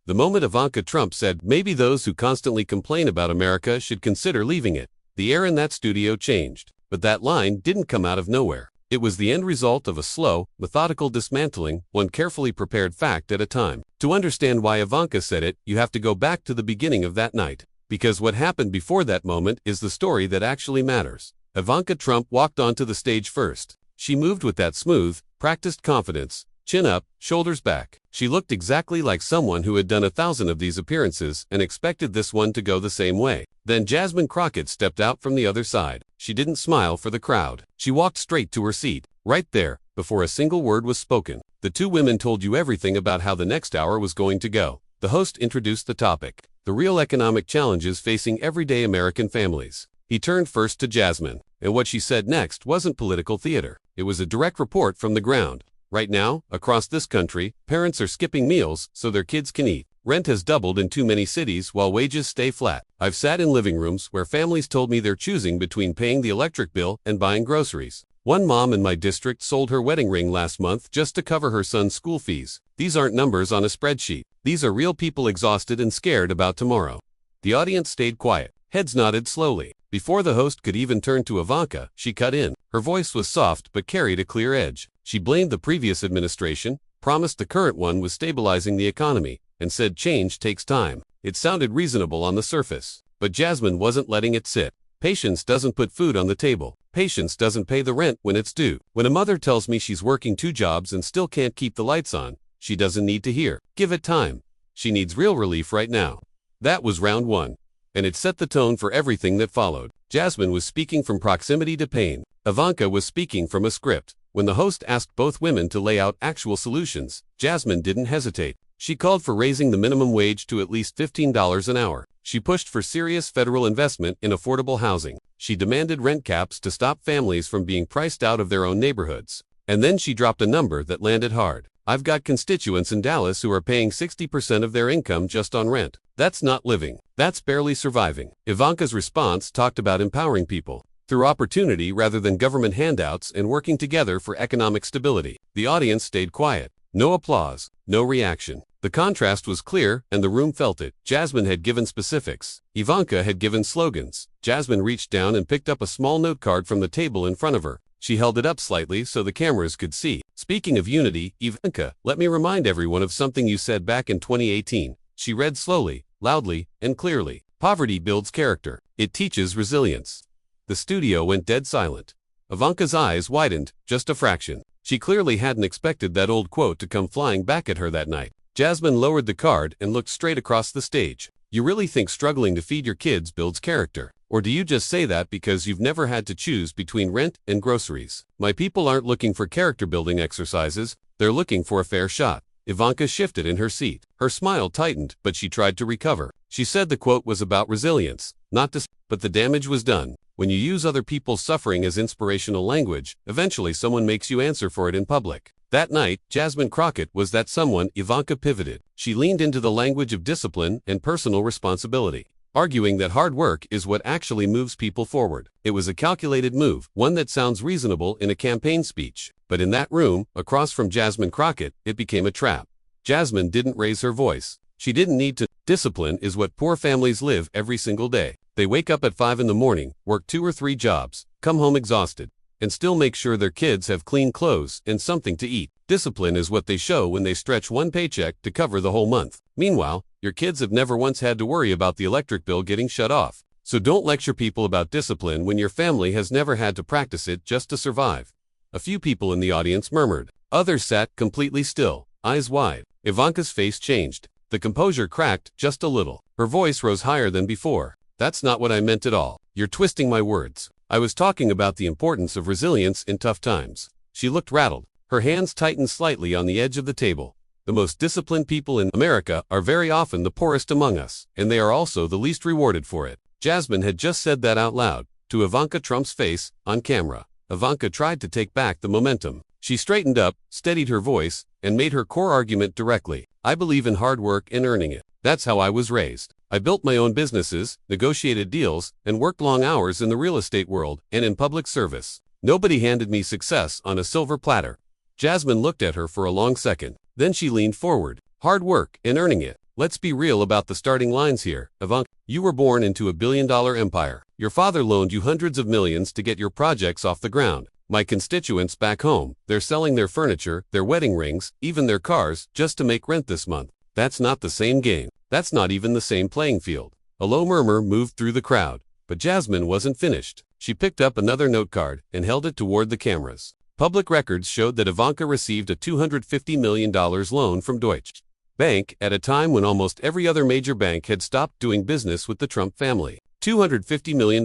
The moment Ivanka Trump said, "Maybe those who constantly complain about America should consider leaving it," the air in that studio changed. But that line didn't come out of nowhere. It was the end result of a slow, methodical dismantling, one carefully prepared fact at a time. To understand why Ivanka said it, you have to go back to the beginning of that night. Because what happened before that moment is the story that actually matters. Ivanka Trump walked onto the stage first. She moved with that smooth, practiced confidence, chin up, shoulders back. She looked exactly like someone who had done 1,000 of these appearances and expected this one to go the same way. Then Jasmine Crockett stepped out from the other side. She didn't smile for the crowd. She walked straight to her seat. Right there, before a single word was spoken, the two women told you everything about how the next hour was going to go. The host introduced the topic, the real economic challenges facing everyday American families. He turned first to Jasmine, and what she said next wasn't political theater. It was a direct report from the ground. Right now, across this country, parents are skipping meals so their kids can eat. Rent has doubled in too many cities while wages stay flat. I've sat in living rooms where families told me they're choosing between paying the electric bill and buying groceries. One mom in my district sold her wedding ring last month just to cover her son's school fees. These aren't numbers on a spreadsheet. These are real people exhausted and scared about tomorrow. The audience stayed quiet. Heads nodded slowly. Before the host could even turn to Ivanka, she cut in. Her voice was soft but carried a clear edge. She blamed the previous administration, promised the current one was stabilizing the economy, and said change takes time. It sounded reasonable on the surface. But Jasmine wasn't letting it sit. Patience doesn't put food on the table. Patience doesn't pay the rent when it's due. When a mother tells me she's working 2 jobs and still can't keep the lights on, she doesn't need to hear, "Give it time." She needs real relief right now. That was round 1. And it set the tone for everything that followed. Jasmine was speaking from proximity to pain. Ivanka was speaking from a script. When the host asked both women to lay out actual solutions, Jasmine didn't hesitate. She called for raising the minimum wage to at least $15 an hour. She pushed for serious federal investment in affordable housing. She demanded rent caps to stop families from being priced out of their own neighborhoods. And then she dropped a number that landed hard. "I've got constituents in Dallas who are paying 60% of their income just on rent. That's not living. That's barely surviving." Ivanka's response talked about empowering people through opportunity rather than government handouts and working together for economic stability. The audience stayed quiet. No applause, no reaction. The contrast was clear and the room felt it. Jasmine had given specifics. Ivanka had given slogans. Jasmine reached down and picked up a small note card from the table in front of her. She held it up slightly so the cameras could see. "Speaking of unity, Ivanka, let me remind everyone of something you said back in 2018. She read slowly, loudly, and clearly. "Poverty builds character. It teaches resilience." The studio went dead silent. Ivanka's eyes widened, just a fraction. She clearly hadn't expected that old quote to come flying back at her that night. Jasmine lowered the card and looked straight across the stage. "You really think struggling to feed your kids builds character? Or do you just say that because you've never had to choose between rent and groceries?" "My people aren't looking for character-building exercises. They're looking for a fair shot." Ivanka shifted in her seat. Her smile tightened, but she tried to recover. She said the quote was about resilience, not but the damage was done. When you use other people's suffering as inspirational language, eventually someone makes you answer for it in public. That night, Jasmine Crockett was that someone. Ivanka pivoted. She leaned into the language of discipline and personal responsibility, arguing that hard work is what actually moves people forward. It was a calculated move, one that sounds reasonable in a campaign speech. But in that room, across from Jasmine Crockett, it became a trap. Jasmine didn't raise her voice. She didn't need to. Discipline is what poor families live every single day. They wake up at 5 in the morning, work 2 or 3 jobs, come home exhausted, and still make sure their kids have clean clothes and something to eat. Discipline is what they show when they stretch one paycheck to cover the whole month. Meanwhile, your kids have never once had to worry about the electric bill getting shut off. So don't lecture people about discipline when your family has never had to practice it just to survive. A few people in the audience murmured. Others sat completely still, eyes wide. Ivanka's face changed. The composure cracked just a little. Her voice rose higher than before. "That's not what I meant at all. You're twisting my words. I was talking about the importance of resilience in tough times." She looked rattled. Her hands tightened slightly on the edge of the table. "The most disciplined people in America are very often the poorest among us, and they are also the least rewarded for it." Jasmine had just said that out loud, to Ivanka Trump's face, on camera. Ivanka tried to take back the momentum. She straightened up, steadied her voice, and made her core argument directly. "I believe in hard work and earning it. That's how I was raised. I built my own businesses, negotiated deals, and worked long hours in the real estate world and in public service. Nobody handed me success on a silver platter." Jasmine looked at her for a long second. Then she leaned forward. "Hard work and earning it. Let's be real about the starting lines here. Ivanka, you were born into a billion-dollar empire. Your father loaned you hundreds of millions to get your projects off the ground. My constituents back home, they're selling their furniture, their wedding rings, even their cars, just to make rent this month. That's not the same game. That's not even the same playing field. A low murmur moved through the crowd, but Jasmine wasn't finished. She picked up another note card and held it toward the cameras. Public records showed that Ivanka received a $250 million loan from Deutsche Bank at a time when almost every other major bank had stopped doing business with the Trump family. $250 million,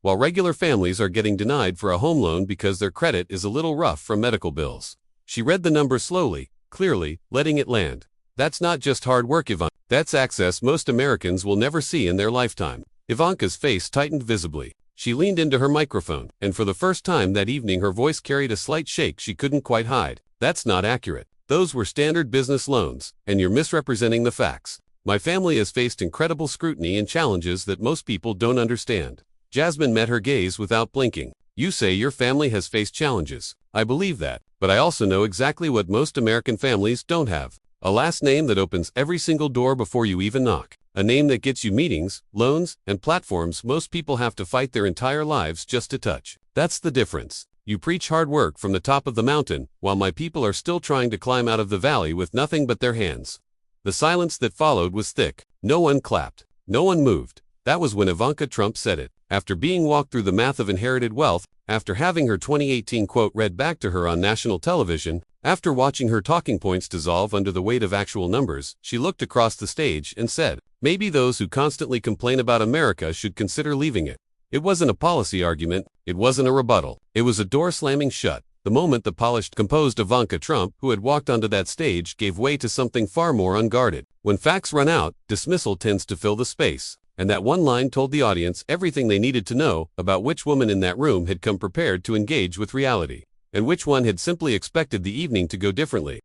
while regular families are getting denied for a home loan because their credit is a little rough from medical bills. She read the number slowly, clearly, letting it land. That's not just hard work, Ivanka. That's access most Americans will never see in their lifetime. Ivanka's face tightened visibly. She leaned into her microphone, and for the first time that evening her voice carried a slight shake she couldn't quite hide. That's not accurate. Those were standard business loans, and you're misrepresenting the facts. My family has faced incredible scrutiny and challenges that most people don't understand. Jasmine met her gaze without blinking. You say your family has faced challenges. I believe that, but I also know exactly what most American families don't have. A last name that opens every single door before you even knock. A name that gets you meetings, loans, and platforms most people have to fight their entire lives just to touch. That's the difference. You preach hard work from the top of the mountain, while my people are still trying to climb out of the valley with nothing but their hands. The silence that followed was thick. No one clapped. No one moved. That was when Ivanka Trump said it. After being walked through the math of inherited wealth, after having her 2018 quote read back to her on national television, after watching her talking points dissolve under the weight of actual numbers, she looked across the stage and said, maybe those who constantly complain about America should consider leaving it. It wasn't a policy argument. It wasn't a rebuttal. It was a door slamming shut. The moment the polished, composed Ivanka Trump, who had walked onto that stage, gave way to something far more unguarded. When facts run out, dismissal tends to fill the space. And that one line told the audience everything they needed to know about which woman in that room had come prepared to engage with reality, and which one had simply expected the evening to go differently.